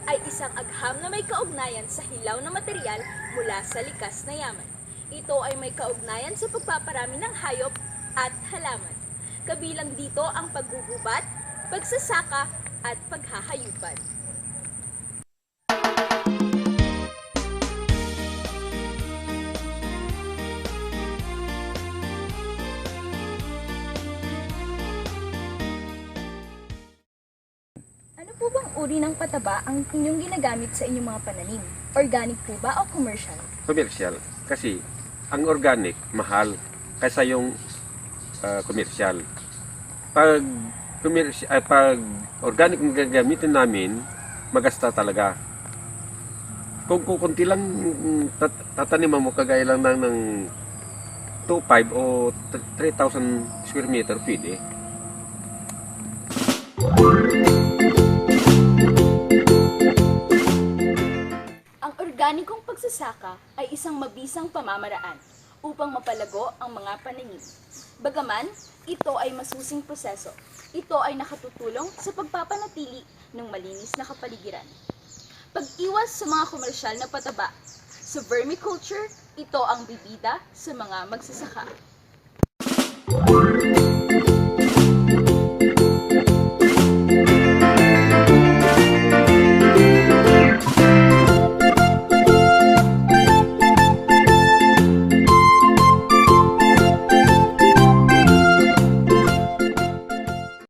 ay isang agham na may kaugnayan sa hilaw na material mula sa likas na yaman. Ito ay may kaugnayan sa pagpaparami ng hayop at halaman. Kabilang dito ang paggugubat, pagsasaka at paghahayupan. Ano po bang uri ng pataba ang inyong ginagamit sa inyong mga pananim? Organic po ba o commercial? Commercial. Kasi ang organic, mahal kaysa yung commercial. Pag organic ang gagamitin namin, magasta talaga. Kung kukunti lang tataniman mo, kagaya lang ng 2,500 o 3,000 square meter, pwede. Ang organikong pagsasaka ay isang mabisang pamamaraan upang mapalago ang mga pananim. Bagaman, ito ay masusing proseso. Ito ay nakatutulong sa pagpapanatili ng malinis na kapaligiran. Pag-iwas sa mga komersyal na pataba, sa vermiculture, ito ang bibida sa mga magsasaka.